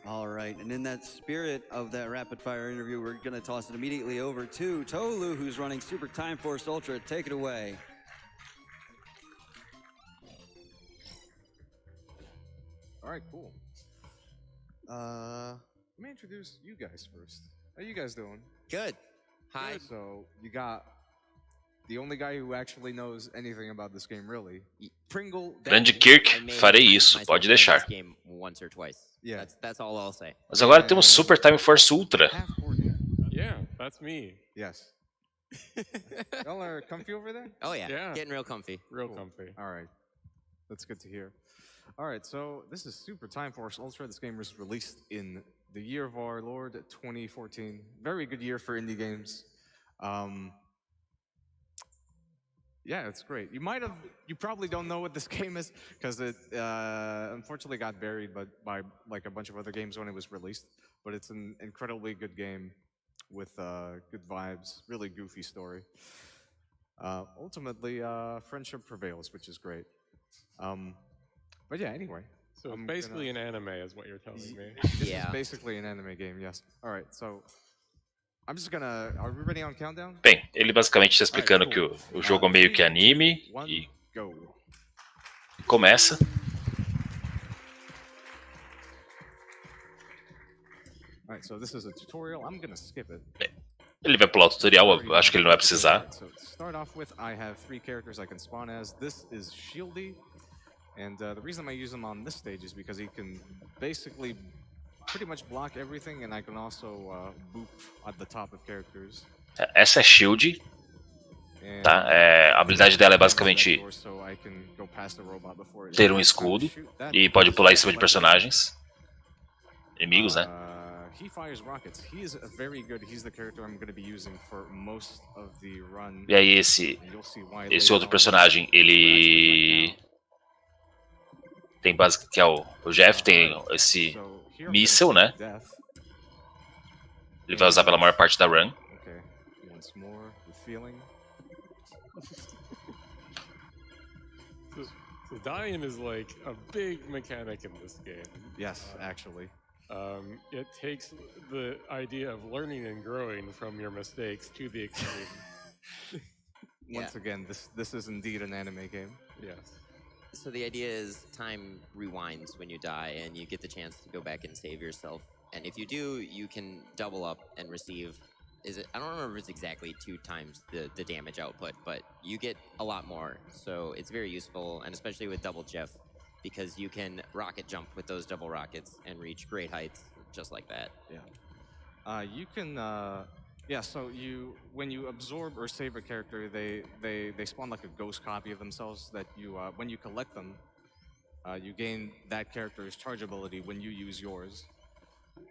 All right, and in that spirit of that rapid fire interview, we're going to toss it immediately over to Tolu, who's running Super Time Force Ultra. Take it away. All right, cool. Let me introduce you guys first. How you guys doing? Good. Hi. Good. So you got the only guy who actually knows anything about this game, really. Pringle. Grande Kirk, farei isso, pode deixar. Game once or twice. Yeah. That's all I'll say. Mas agora temos Super Time Force Ultra. Yeah, that's me. Yes. Y'all are comfy over there? Oh yeah. Yeah. Getting real comfy. Real comfy. All right. That's good to hear. All right, so this is Super Time Force Ultra. This game was released in the year of our Lord, 2014. Very good year for indie games. Yeah, it's great. You probably don't know what this game is because it unfortunately got buried by like a bunch of other games when it was released. But it's an incredibly good game with good vibes, really goofy story. Ultimately, friendship prevails, which is great. But yeah, anyway. So it's basically an anime is what you're telling me. This is basically an anime game, yes. All right, so I'm just gonna. Are we ready on countdown? Bem, ele basicamente está explicando que o jogo é meio que anime e começa. All right, so this is a tutorial. I'm gonna skip it. Ele vai pular o tutorial, eu acho que ele não vai precisar. So to start off with, I have 3 characters I can spawn as. This is Shieldy, and the reason I use him on this stage is because he can basically pretty much block everything, and I can also boop at the top of characters. Essa é Shield. Tá? A habilidade dela é basicamente ter um escudo e pode pular em cima de personagens. Inimigos, né? He fires rockets. He is very good. He's the character I'm going to be using for most of the run. E aí esse outro personagem, ele tem basicamente que é o Jeff, tem esse míssil, né? Ele vai usar pela maior parte da run. Okay. Once more, the feeling. So dying is like a big mechanic in this game. Yes, actually. It takes the idea of learning and growing from your mistakes to the extreme. Once again, this is indeed an anime game. Yes. So the idea is time rewinds when you die, and you get the chance to go back and save yourself. And if you do, you can double up and receive. I don't remember if it's exactly 2 times the damage output, but you get a lot more. So it's very useful, and especially with Double Jeff, because you can rocket jump with those double rockets and reach great heights just like that. Yeah. You can. Yeah. So when you absorb or save a character, they spawn like a ghost copy of themselves that you when you collect them, you gain that character's charge ability when you use yours.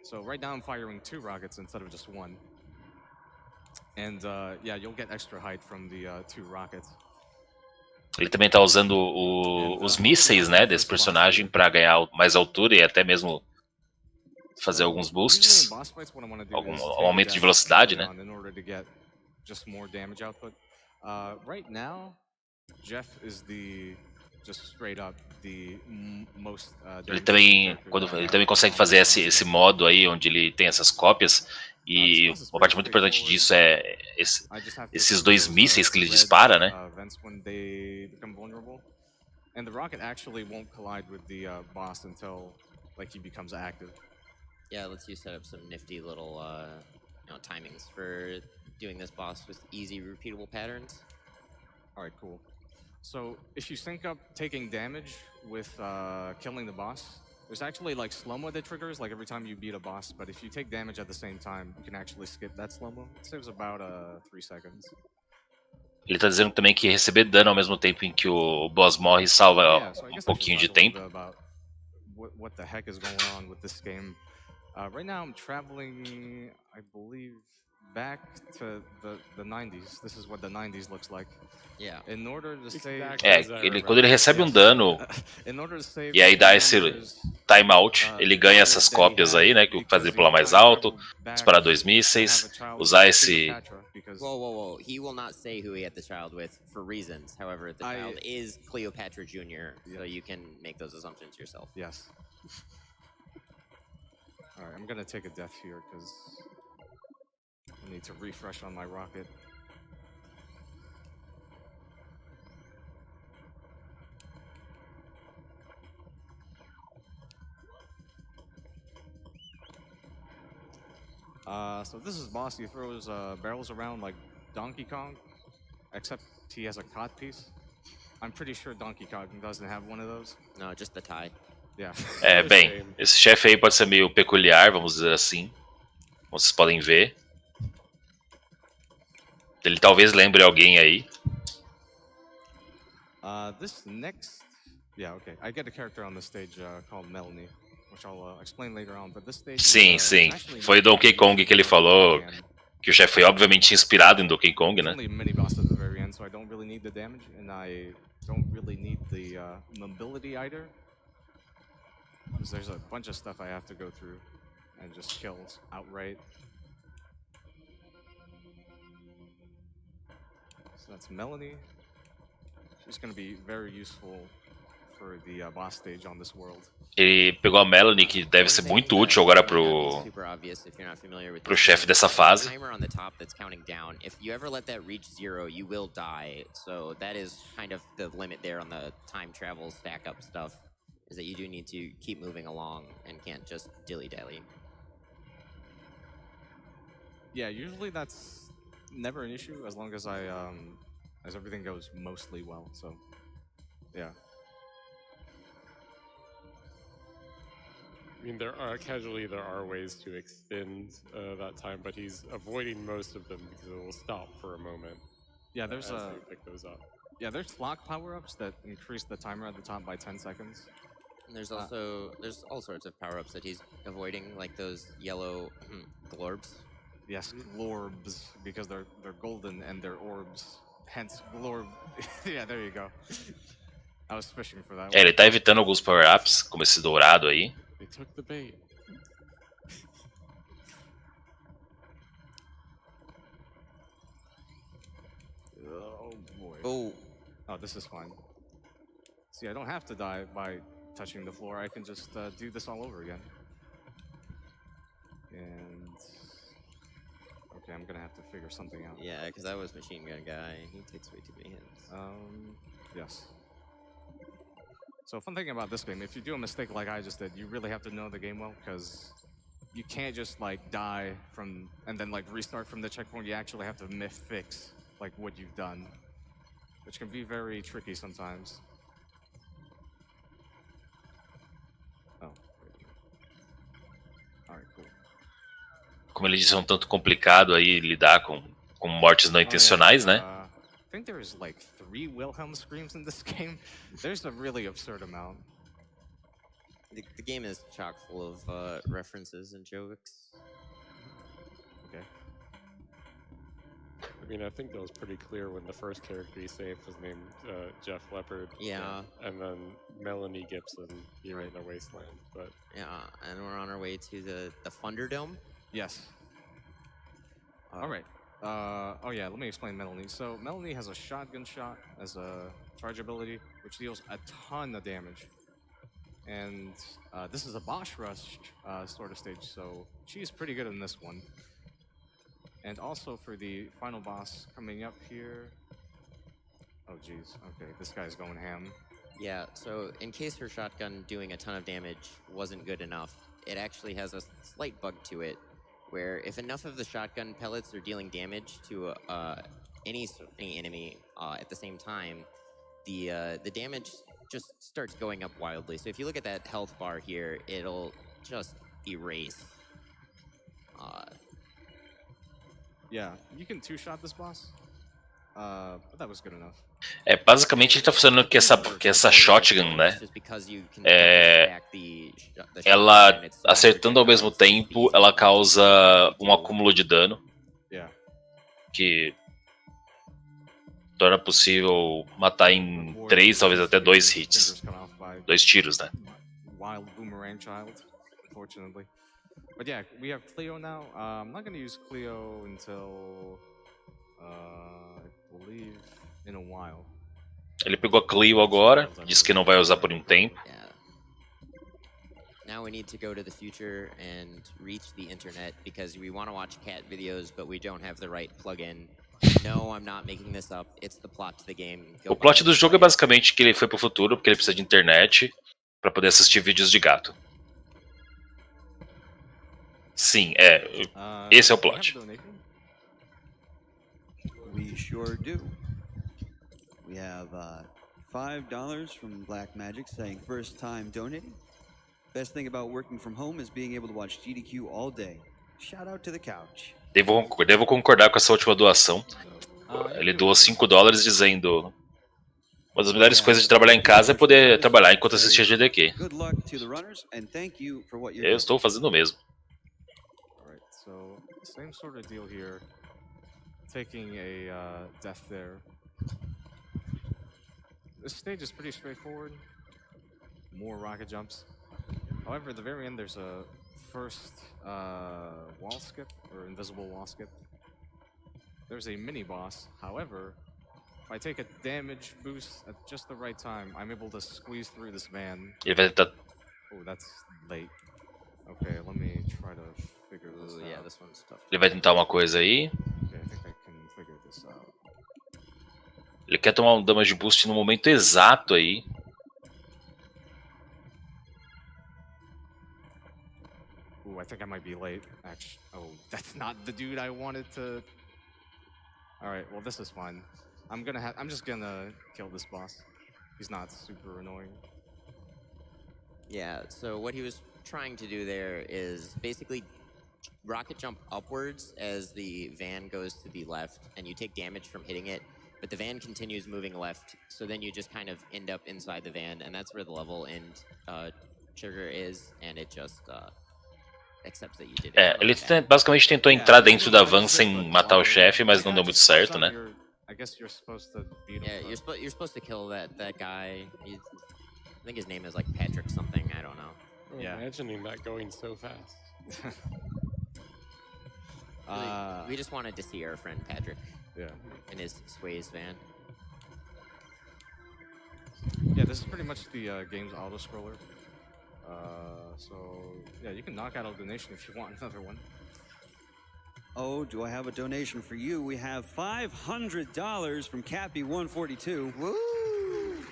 So right now I'm firing 2 rockets instead of just 1. And yeah, you'll get extra height from the 2 rockets. Ele também está usando os mísseis, né, desse personagem para ganhar mais altura e até mesmo fazer alguns boosts, algum aumento de velocidade, né? Right now, Jeff is just straight up the most. Ele também consegue fazer esse modo aí onde ele tem essas cópias. E uma parte muito importante disso é esses 2 mísseis que ele dispara, né? And the rocket actually won't collide with the boss until like he becomes active. Yeah, lets you set up some nifty little timings for doing this boss with easy repeatable patterns. All right, cool. So if you sync up taking damage with killing the boss, there's actually like slow-mo that triggers like every time you beat a boss, but if you take damage at the same time, you can actually skip that slow-mo. It saves about 3 seconds. Ele tá dizendo também que receber dano ao mesmo tempo em que o boss morre salva um pouquinho de tempo. What the heck is going on with this game? Right now I'm traveling, I believe, back to the 90s. This is what the 90s looks like. Yeah. In order to save... quando ele recebe um dano e aí dá esse timeout, ele ganha essas cópias aí, né, que faz ele pular mais alto, disparar 2 mísseis, usar esse... Whoa. He will not say who he had the child with for reasons. However, the child is Cleopatra Jr., so you can make those assumptions yourself. Yes. Alright, I'm gonna take a death here because I need to refresh on my rocket. So this is boss. He throws barrels around like Donkey Kong, except he has a cod piece. I'm pretty sure Donkey Kong doesn't have one of those. No, just the tie. Yeah. Bem, esse chefe aí pode ser meio peculiar, vamos dizer assim. Como vocês podem ver. Ele talvez lembre alguém aí. This next... Yeah, okay. I get a character on this stage called Melanie, which I'll explain later on, but this stage Sim, sim. Foi Donkey Kong que ele falou que o chefe foi obviamente inspirado em Donkey Kong, né? Only a mini boss at the very end, so I don't really need the damage, and I don't really need the mobility either, because there's a bunch of stuff I have to go through and just kill outright. So that's Melanie. She's going to be very useful for the boss stage on this world. Ele pegou a Melanie, que deve ser muito útil agora pro chefe dessa fase. Timer on the top that's counting down. If you ever let that reach 0, you will die. So that is kind of the limit there on the time travel stack up stuff. Is that you do need to keep moving along and can't just dilly-dally. Yeah, usually that's never an issue as long as as everything goes mostly well. So, yeah. I mean, there are ways to extend that time, but he's avoiding most of them because it will stop for a moment. Yeah, there's as you pick those up. Yeah, there's lock power-ups that increase the timer at the top by 10 seconds. And there's also there's all sorts of power-ups that he's avoiding, like those yellow glorbs. Yes, glorbs, because they're golden and they're orbs. Hence, glorb. Yeah, there you go. I was fishing for that one. Ele tá evitando alguns power-ups, como esse dourado aí. They took the bait. Oh boy. Oh, this is fine. See, I don't have to die by touching the floor. I can just do this all over again. And okay, I'm gonna have to figure something out. yeah, because I was machine gun guy. He takes way too many hits. Yes. So fun thing about this game, if you do a mistake like I just did, you really have to know the game well, because you can't just like die from and then like restart from the checkpoint. You actually have to fix like what you've done, which can be very tricky sometimes. Oh. Alright, cool. Como ele disse, é um tanto complicado aí lidar com mortes não intencionais, né? I think there's like 3 Wilhelm screams in this game. There's a really absurd amount. The game is chock full of references and jokes. Okay. I mean, I think that was pretty clear when the first character he saved was named Jeff Leopard. Yeah. And then Melanie Gibson here in the Wasteland. But yeah, and we're on our way to the Thunderdome. Yes. All right. Oh yeah, let me explain Melanie. So Melanie has a shotgun shot as a charge ability, which deals a ton of damage. And this is a boss rush sort of stage, so she's pretty good in this one. And also for the final boss coming up here. Oh geez, okay, this guy's going ham. Yeah, so in case her shotgun doing a ton of damage wasn't good enough, it actually has a slight bug to it, where if enough of the shotgun pellets are dealing damage to any enemy at the same time, the damage just starts going up wildly. So if you look at that health bar here, it'll just erase. Yeah, you can two-shot this boss, but that was good enough. Basicamente ele tá funcionando que essa shotgun, né? Ela, acertando ao mesmo tempo, ela causa um acúmulo de dano. Que torna possível matar em 3, talvez até 2 hits. 2 tiros, né? Wild boomerang child, unfortunately. But yeah, we have Cleo now. I'm not going to use Cleo until, I believe, in a while. Ele pegou a Cleo agora, disse que não vai usar por um tempo. Now we need to go to the future and reach the internet because we want to watch cat videos, but we don't have the right plugin. No, I'm not making this up. It's the plot to the game. Go O plot buy do it, jogo é play it. basicamente que ele foi pro futuro porque ele precisa de internet pra poder assistir vídeos de gato. Sim, esse é o Do we have plot. a donation? We sure do. We have $5 from Black Magic saying first time donating. Best thing about working from home is being able to watch GDQ all day. Shout out to the couch. Devo concordar com essa última doação. Ele doou $5 dizendo: uma das melhores coisas de trabalhar em casa é poder trabalhar enquanto assistir GDQ. Good luck to the runners and thank you for what you're Eu doing. estou fazendo o mesmo. Alright, so same sort of deal here. Taking a death there. This stage is pretty straightforward. More rocket jumps. However, at the very end, there's a first wall skip, or invisible wall skip. There's a mini boss. However, if I take a damage boost at just the right time, I'm able to squeeze through this van. Ele vai tentar. Oh, that's late. Okay, let me try to figure this Ooh, out. yeah, this one's tough. Ele vai tentar uma coisa aí. Okay, I think I can figure this out. Ele quer tomar um damage boost no momento exato aí. Ooh, I think I might be late. Actually, oh, that's not the dude I wanted to. All right, well this is fine. I'm just gonna kill this boss. He's not super annoying. Yeah, so what he was trying to do there is basically rocket jump upwards as the van goes to the left, and you take damage from hitting it, but the van continues moving left, so then you just kind of end up inside the van, and that's where the level end trigger is, and it just accepts that you did it. Ele basicamente tentou entrar dentro da van sem matar o chefe, mas não deu muito certo, né? I guess you're supposed to beat him. Yeah, you're supposed to kill that guy. I think his name is like Patrick something. I don't know. Oh, Yeah. Imagining that going so fast. We just wanted to see our friend Patrick Yeah. in his Sway's van. Yeah, this is pretty much the game's auto scroller. So yeah, you can knock out a donation if you want another one. Oh, do I have a donation for you? We have $500 from Cappy142. Woo!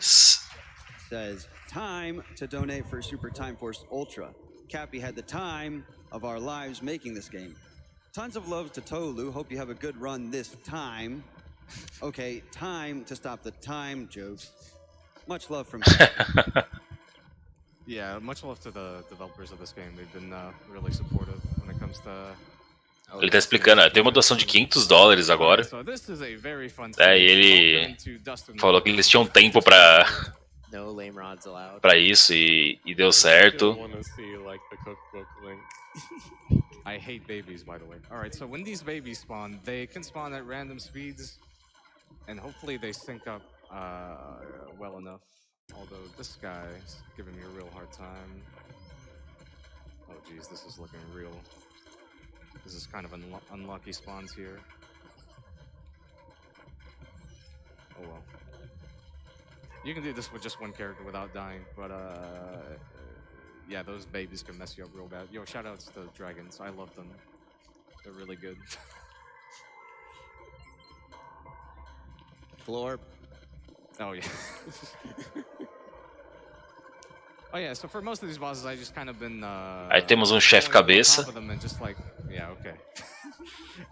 Says, time to donate for Super Time Force Ultra. Cappy had the time of our lives making this game. Tons of love to Tolu. Hope you have a good run this time. Okay, time to stop the time jokes. Much love from Cappy. Yeah, much love to the developers of this game. They've been really supportive when it comes to. Ele tá explicando, tem uma doação de $500 agora. So this is a very fun E ele falou que eles tinham tempo pra No lame rods allowed. pra isso e deu certo. I want to see like the cookbook link. I hate babies, by the way. All right, so when these babies spawn, they can spawn at random speeds, and hopefully they sync up well enough. Although this guy's giving me a real hard time. Oh geez, this is looking real. This is kind of unlucky spawns here. Oh well. You can do this with just one character without dying, but yeah, those babies can mess you up real bad. Yo, shoutouts to dragons. I love them. They're really good. Floor. Oh yeah. Oh yeah, so for most of these bosses, I just kind of been. Aí temos chefe going on cabeça. top of them and just like, yeah, okay.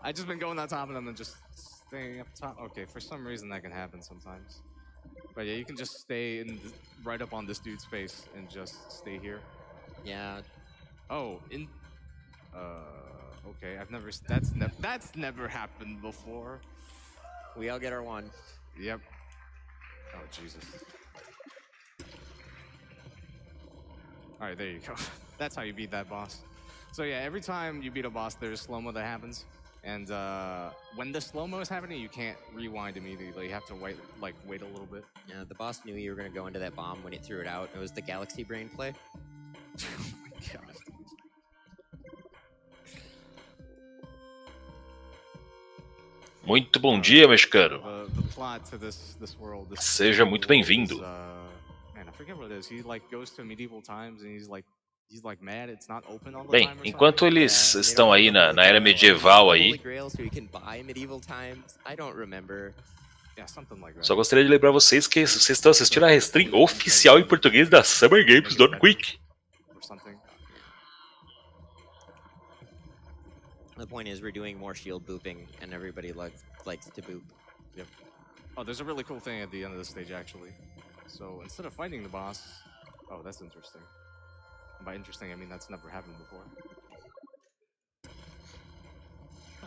I just been going on top of them and just staying up top. Okay, for some reason that can happen sometimes. But yeah, you can just stay right up on this dude's face and just stay here. Yeah. Oh, okay, I've never. That's never happened before. We all get our one. Yep. Oh Jesus. All right, there you go. That's how you beat that boss. So yeah, every time you beat a boss, there's slow-mo that happens. And when the slow-mo is happening, you can't rewind immediately. You have to wait a little bit. Yeah, the boss knew you were going to go into that bomb when he threw it out. It was the Galaxy Brain play. Oh my god. Muito bom dia, mexicano. The plot to this world. Seja muito bem-vindo. Man, I forget what it is. He like goes to medieval times and he's like he's like mad it's not open all the Bem, time or enquanto something. eles They estão don't have aí the na era Holy Grail. medieval The aí, Holy Grail so you can buy medieval times. I don't remember. Yeah, something like that. só gostaria de lembrar vocês que vocês estão assistindo a Restream oficial em português da Summer Games Don't Quick. Or something. The point is we're doing more shield booping and everybody likes to boop. Yep. Oh, there's a really cool thing at the end of the stage actually. So instead of fighting the boss, oh, that's interesting. And by interesting, I mean that's never happened before.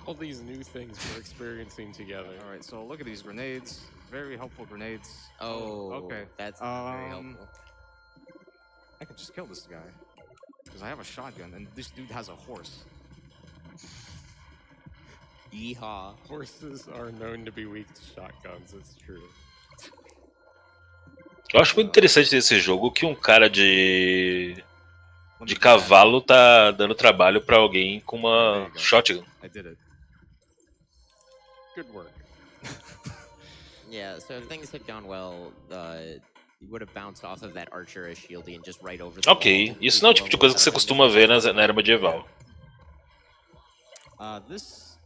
All these new things we're experiencing together. All right, so look at these grenades. Very helpful grenades. Oh, okay. That's very helpful. I could just kill this guy because I have a shotgun, and this dude has a horse. Yeehaw. Horses are known to be weak to shotguns, it's true. Eu acho muito interessante nesse jogo que um cara de cavalo tá dando trabalho pra alguém com uma shotgun. I did it. Good work. Yeah, so if things had gone well, you would have bounced off of that archer as shieldy and just right over the Ok, wall. isso não é o tipo de coisa que você costuma ver na era medieval. This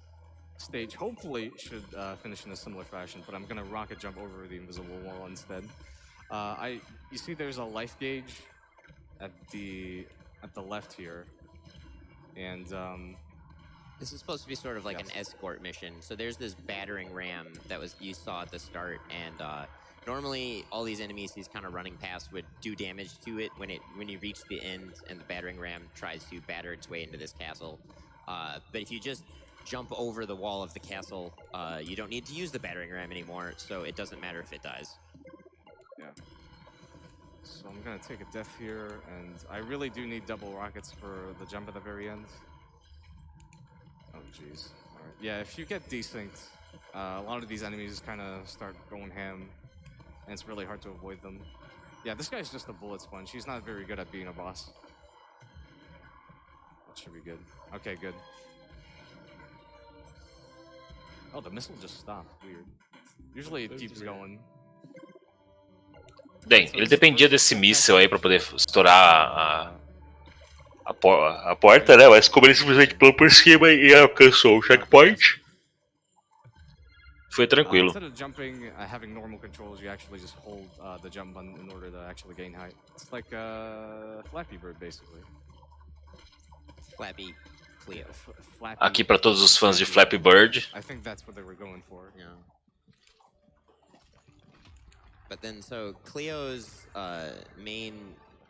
stage hopefully should finish in a similar fashion, but I'm gonna rocket jump over the invisible wall instead. You see, there's a life gauge at the left here, and this is supposed to be sort of like an escort mission. So there's this battering ram that you saw at the start, and normally all these enemies he's kind of running past would do damage to it when you reach the end and the battering ram tries to batter its way into this castle. But if you just jump over the wall of the castle, you don't need to use the battering ram anymore, so it doesn't matter if it dies. Yeah. So I'm gonna take a death here, and I really do need double rockets for the jump at the very end. Oh jeez. Alright. Yeah, if you get desynced, a lot of these enemies kind of start going ham, and it's really hard to avoid them. Yeah, this guy's just a bullet sponge. He's not very good at being a boss. That should be good. Okay, good. Oh, the missile just stopped. Weird. Usually it keeps going. Bem, ele dependia desse míssil aí pra poder estourar a porta, né? Mas como ele simplesmente pulou por cima e alcançou o checkpoint, foi tranquilo. Instead of jumping, having normal controls, you actually just hold the jump button in order to actually gain height. It's like Flappy Bird, basically. Flappy Cleo. Aqui para todos os fãs de Flappy Bird. I think that's what they were going for. Yeah. But then, so Cleo's main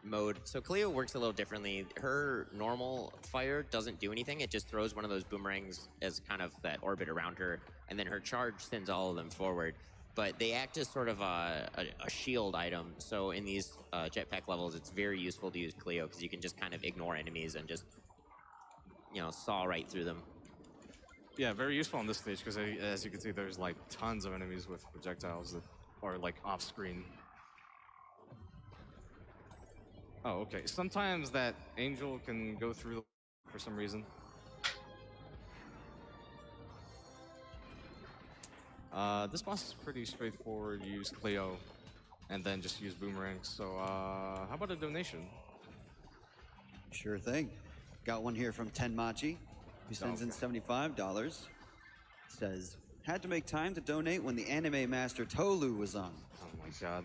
mode, so Cleo works a little differently. Her normal fire doesn't do anything. It just throws one of those boomerangs as kind of that orbit around her, and then her charge sends all of them forward. But they act as sort of a shield item. So in these jetpack levels, it's very useful to use Cleo because you can just kind of ignore enemies and just, saw right through them. Yeah, very useful on this stage because as you can see, there's like tons of enemies with projectiles that are like off screen. Oh, okay. Sometimes that angel can go through for some reason. This boss is pretty straightforward. Use Cleo and then just use boomerangs. So how about a donation? Sure thing. Got one here from Tenmachi, who sends in $75. Says, had to make time to donate when the anime master Tolu was on. Oh my god.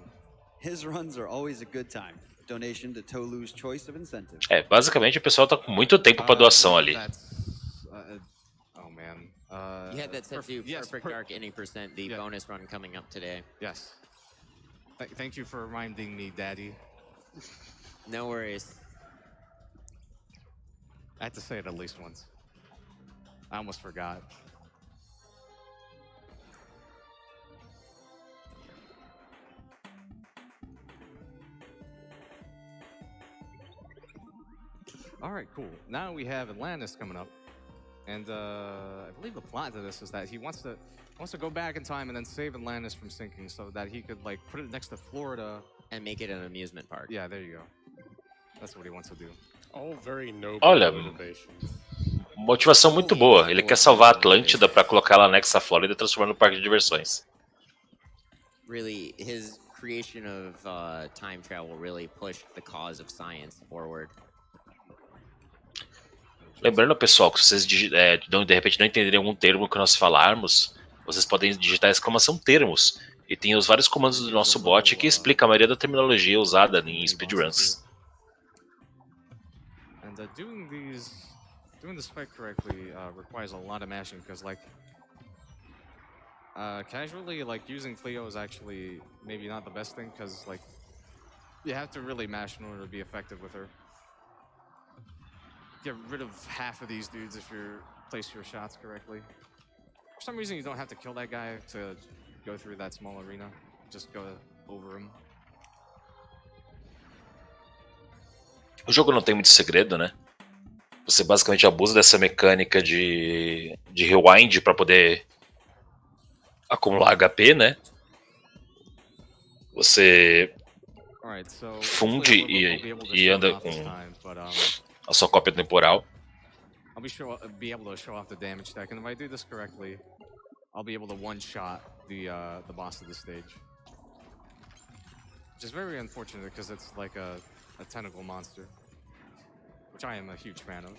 His runs are always a good time. Donation to Tolu's choice of incentive. Basicamente o pessoal tá com muito tempo pra doação ali. Oh man. You had that set to Perfect Dark any percent, the bonus run coming up today. Yes. Thank you for reminding me, Daddy. No worries. I had to say it at least once. I almost forgot. All right, cool. Now we have Atlantis coming up, and I believe the plot to this is that he wants to go back in time and then save Atlantis from sinking, so that he could like put it next to Florida and make it an amusement park. Yeah, there you go. That's what he wants to do. All very noble Olha, motivations. Motivação muito boa. Ele quer salvar a Atlântida pra colocar ela anexa à Flórida e transformar no parque de diversões. Really, his creation of time travel really pushed the cause of science forward. Lembrando, pessoal, que se vocês de repente não entenderem algum termo que nós falarmos, vocês podem digitar exclamação termos. E tem os vários comandos do nosso bot que explica a maioria da terminologia usada em speedruns. And doing this fight correctly requires a lot of mashing because casually using Cleo is actually maybe not the best thing because you have to really mash in order to be effective with her. Get rid of half of these dudes if you place your shots correctly. For some reason you don't have to kill that guy to go through that small arena. Just go over him. O jogo não tem muito segredo, né? Você basicamente abusa dessa mecânica de rewind para poder acumular HP, né? Você funde e anda com a sua cópia temporal. I'll be able to show off the damage stack, and if I do this correctly, I'll be able to one-shot the boss of the stage. Which is very unfortunate because it's like a tentacle monster, which I am a huge fan of.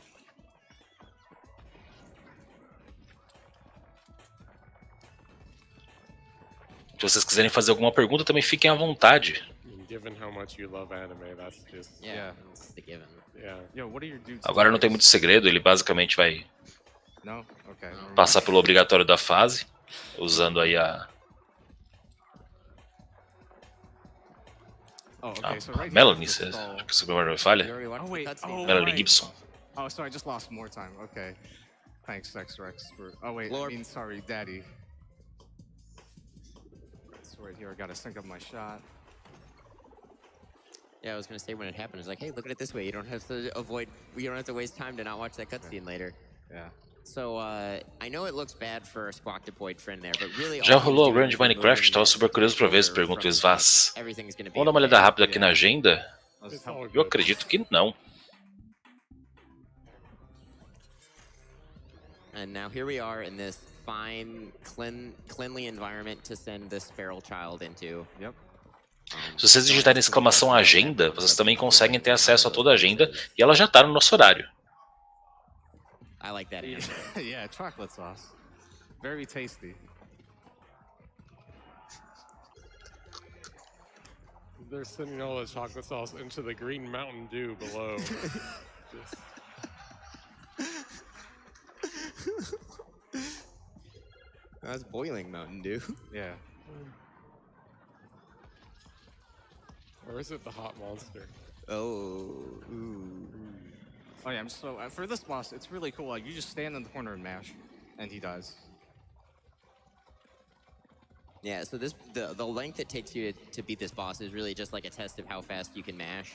Se vocês quiserem fazer alguma pergunta, também fiquem à vontade. Given how much you love anime, that's just That's the given. Yo, what are your dudes? Agora não tem muito segredo, ele basicamente vai passar pelo obrigatório da fase, usando aí a Melanie, acho que esse não me falha. Melanie Gibson. Oh, so I just lost more time. Okay. Thanks, X-Rex. Oh, wait, I mean, sorry, Daddy. So right here, I gotta sync up my shot. Yeah, I was gonna say when it happened, it's like, hey, look at it this way. You don't have to waste time to not watch that cutscene later. Yeah. So, I know it looks bad for our Squawktopoid friend there, but really... Já rolou o run de Minecraft? Tava super curioso pra ver, pergunta o Svaz. Vamos dar uma olhada rápida aqui na agenda? Eu acredito que não. And now here we are in this fine, cleanly environment to send this feral child into. Yep. Se vocês digitarem exclamação agenda, vocês também conseguem ter acesso a toda a agenda e ela já tá no nosso horário. I like that answer. Yeah, chocolate sauce. Very tasty. They're sending all the chocolate sauce into the green Mountain Dew below. That's boiling Mountain Dew. Yeah. Or is it the hot monster? Oh. Oh yeah, so for this boss, it's really cool. You just stand in the corner and mash, and he dies. Yeah, so the length it takes you to beat this boss is really just like a test of how fast you can mash.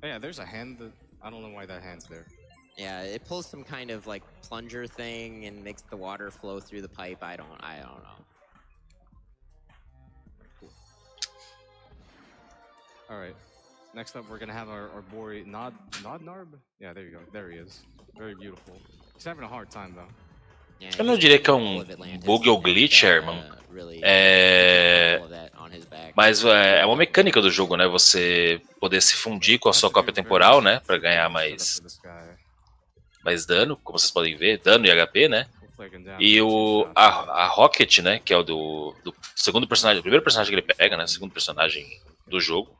Oh, yeah, there's a hand that I don't know why that hand's there. Yeah, it pulls some kind of plunger thing and makes the water flow through the pipe. I don't know. All right. Next up, we're gonna have our boy Nodnarb. Yeah, there you go. There he is. Very beautiful. He's having a hard time though. Eu não diria que é um bug ou glitch, irmão. Mas é uma mecânica do jogo, né? Você poder se fundir com a sua cópia temporal, né? Pra ganhar mais dano, como vocês podem ver, dano e HP, né? E a Rocket, né? Que é o do segundo personagem, o primeiro personagem que ele pega, né? O segundo personagem do jogo.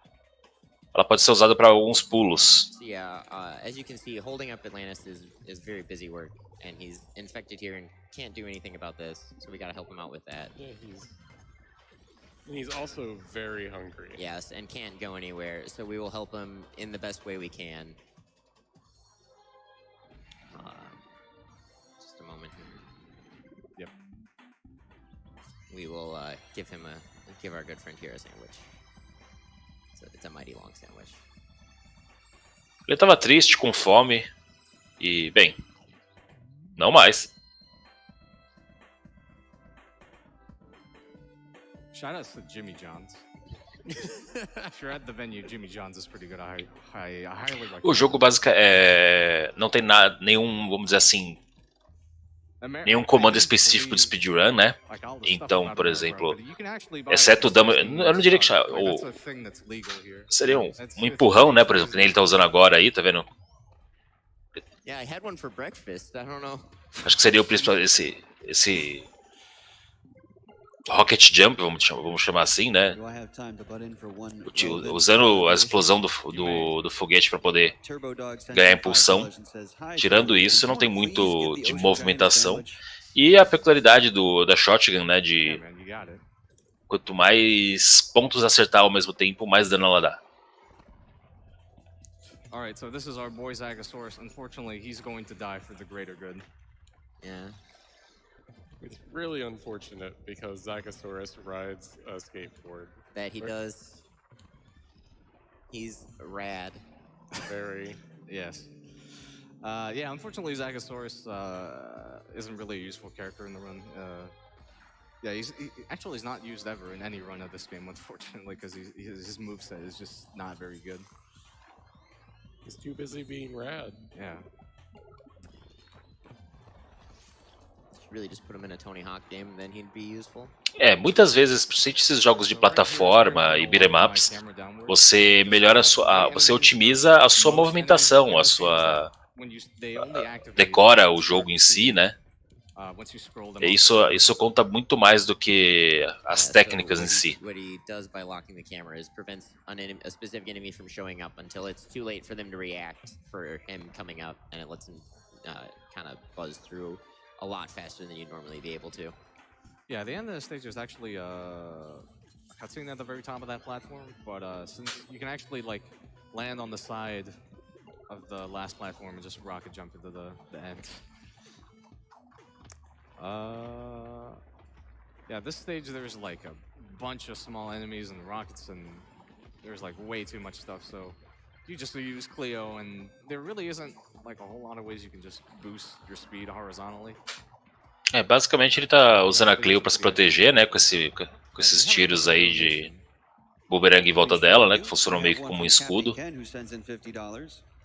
Ela pode ser usada para alguns pulos. Yeah, as you can see, holding up Atlantis is very busy work, and he's infected here and can't do anything about this, so we gotta help him out with that. Yeah, he's also very hungry. Yes, and can't go anywhere, so we will help him in the best way we can. Just a moment. Yep. We will give our good friend here a sandwich. It's a mighty long sandwich. Ele tava triste, com fome e, bem, não mais. Shout out to Jimmy John's. If you're at the venue, Jimmy John's is pretty good. I highly recommend. O jogo não tem nada, nenhum, vamos dizer assim, nenhum comando específico de speedrun, né? Então, por exemplo, exceto o dano, eu não diria que seria um empurrão, né? Por exemplo, que nem ele tá usando agora aí, tá vendo? Yeah, I had one for breakfast. I don't know. Acho que seria o principal, esse Rocket Jump, vamos chamar assim, né? Do I have time to butt in for one relevant Usando a collaboration? explosão do foguete para poder Turbo Dog sends ganhar in impulsão. $5 and says, "Hi, Tirando Tony, isso, não can tem someone muito please get de the Ocean Giant a movimentação. sandwich?" E a peculiaridade da shotgun, né? Yeah, De man, you got it. quanto mais pontos acertar ao mesmo tempo, mais dano ela dá. All right, so this is our boy Zagasaurus. Unfortunately, he's going to die for the greater good. Yeah. It's really unfortunate because Zagasaurus rides a skateboard. That he does. He's rad. Very. Yes. Yeah, unfortunately, Zagasaurus isn't really a useful character in the run. Yeah, he's not used ever in any run of this game, unfortunately, because his moveset is just not very good. He's too busy being rad. Yeah. Really just put him in a Tony Hawk game and then he'd be useful. Muitas vezes, principalmente esses jogos de plataforma e beat'em ups, você melhora você otimiza a sua movimentação, decora o jogo em si, né? E isso conta muito mais do que as técnicas em si. What he does by locking the camera is prevents a specific enemy from showing up until it's too late for them to react for him coming up, and it lets him kind of buzz through a lot faster than you'd normally be able to. Yeah, the end of the stage is actually a cutscene at the very top of that platform, but since you can actually like land on the side of the last platform and just rocket jump into the end. Yeah, this stage there's like a bunch of small enemies and rockets, and there's like way too much stuff, so you just use Cleo, and there really isn't like a whole lot of ways you can just boost your speed horizontally. Basicamente ele tá usando a Cleo para se proteger, né, com esses tiros aí de boomerang em volta dela, né, que funcionam meio que como um escudo.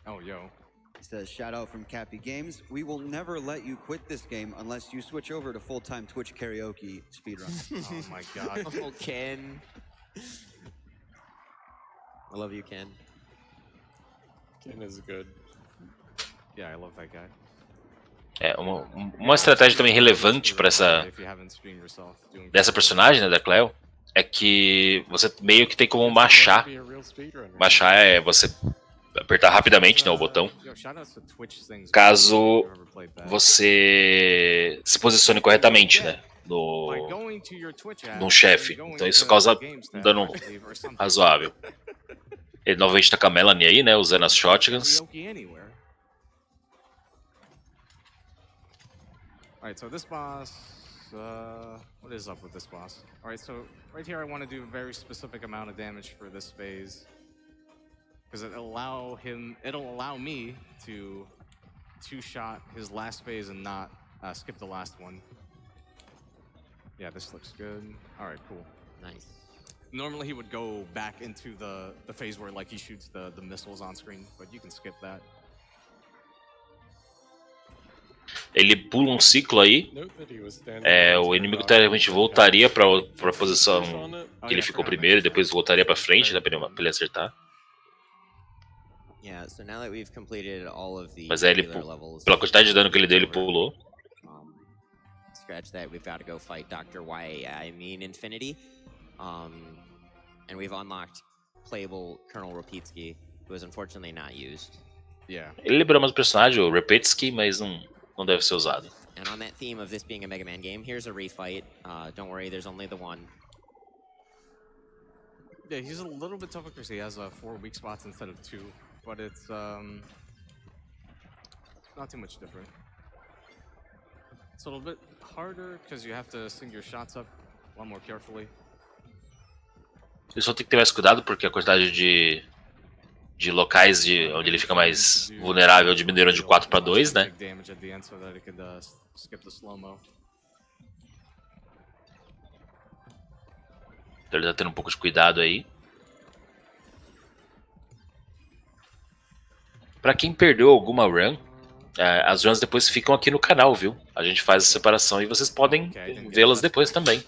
Oh, yo. Says, shout out from Cappy Games. We will never let you quit this game unless you switch over to full-time Twitch karaoke speedrun. Oh my god. Oh, Ken. I love you, Ken. Ken is good. Yeah, I love that guy. Uma estratégia também relevante para dessa personagem, né, da Cleo, é que você meio que tem como machar. Machar é você apertar rapidamente, né, o botão, caso você se posicione corretamente, né, num chefe. Então isso causa um dano razoável. Ele novamente tá com a Melanie aí, né, usando as shotguns. Alright, so this boss, what is up with this boss? Alright, so right here I want to do a very specific amount of damage for this phase, because it'll allow me to two-shot his last phase and not skip the last one. Yeah, this looks good. Alright, cool. Nice. Normally he would go back into the phase where like he shoots the missiles on screen, but you can skip that. Ele pula um ciclo aí, o inimigo teoricamente voltaria para a posição que ele ficou primeiro e depois voltaria para frente, né, para ele acertar. Mas aí ele, pela quantidade de dano que ele deu, ele pulou. Scratch that, we've got to go fight Dr. Infinity. And we've unlocked playable Colonel Rapitsky, who is unfortunately not used. Yeah. Ele lembrou mais do personagem, o Rapitsky, mas não deve ser usado. And on that theme of this being a Mega Man game, here's a refight. Don't worry, there's only the one. Yeah, he's a little bit tougher because he has 4 weak spots instead of 2, but it's not too much different. It's a little bit harder because you have to sing your shots up a lot more carefully. Ele só tem que ter mais cuidado porque a quantidade de locais onde ele fica mais vulnerável diminuíram de 4 para 2, né? Então ele tá tendo um pouco de cuidado aí. Pra quem perdeu alguma run, as runs depois ficam aqui no canal, viu? A gente faz a separação e vocês podem vê-las depois também.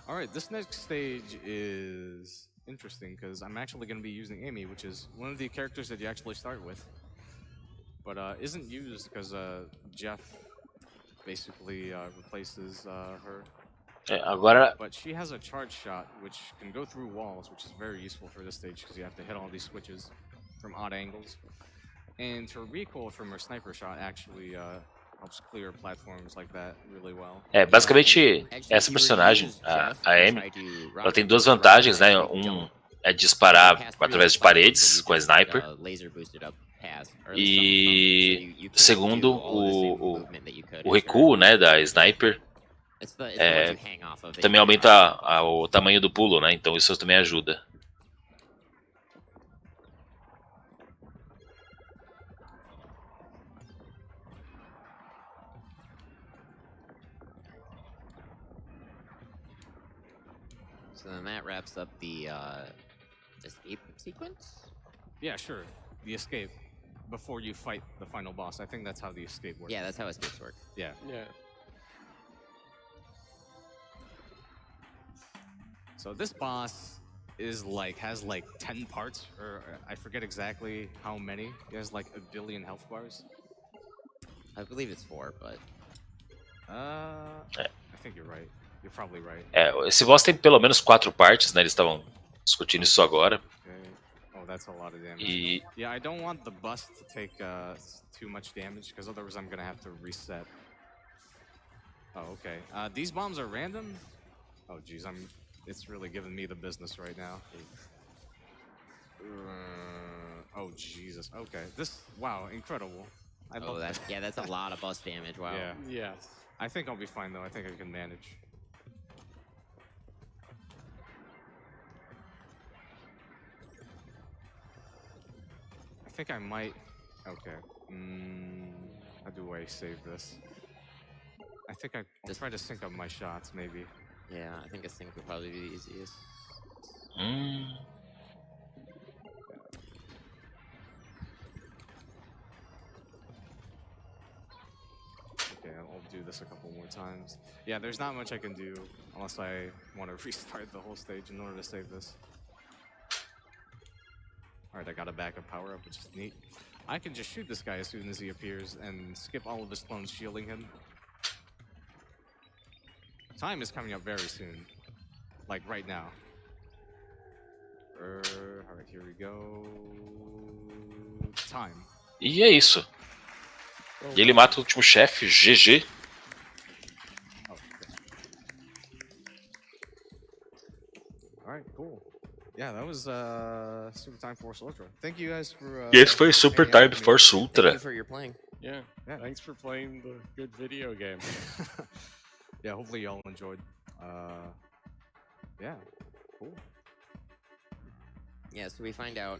Alright, this next stage is interesting because I'm actually going to be using Amy, which is one of the characters that you actually start with, but isn't used because Jeff basically replaces her. Agora, But she has a charge shot which can go through walls, which is very useful for this stage because you have to hit all these switches from odd angles. And her recoil from her sniper shot actually helps clear platforms like that really well. basicamente, essa personagem, a Amy, ela tem duas vantagens, né? É disparar através de paredes com a sniper. E segundo, o recuo, né, da sniper também aumenta o tamanho do pulo, né? Então isso também ajuda. So then that wraps up the escape sequence? Yeah, sure. The escape before you fight the final boss. I think that's how the escape works. Yeah, that's how escapes work. Yeah. Yeah. So this boss is has 10 parts, or I forget exactly how many. He has like a billion health bars. I believe it's 4, but I think you're right. You're probably right. Esse boss tem pelo menos 4 partes, né? Eles estavam discutindo isso agora. Okay. Oh, that's a lot of damage. Yeah, I don't want the bust to take too much damage because otherwise I'm gonna have to reset. Oh, okay. These bombs are random. Oh, geez, it's really giving me the business right now. Oh, Jesus. Okay. Wow, incredible. I love that. Yeah, that's a lot of bust damage. Wow. Yeah. Yes. I think I'll be fine though. I think I can manage. I think I might. Okay. How do I save this? I think I'll try to sync up my shots, maybe. Yeah, I think a sync would probably be the easiest. Okay, I'll do this a couple more times. Yeah, there's not much I can do unless I want to restart the whole stage in order to save this. Alright, I got a backup power-up, which is neat. I can just shoot this guy as soon as he appears and skip all of his clones shielding him. Time is coming up very soon. Like, right now. Alright, here we go. Time. E é isso. E ele mata o último chefe, GG. Oh, okay. Alright, cool. Yeah, that was Super Time Force Ultra. Thank you guys for. E esse foi Super Time Force Thank Ultra. you for your playing. Yeah. Thanks for playing the good video game. Yeah, hopefully y'all enjoyed. Yeah, cool. Yeah, so we find out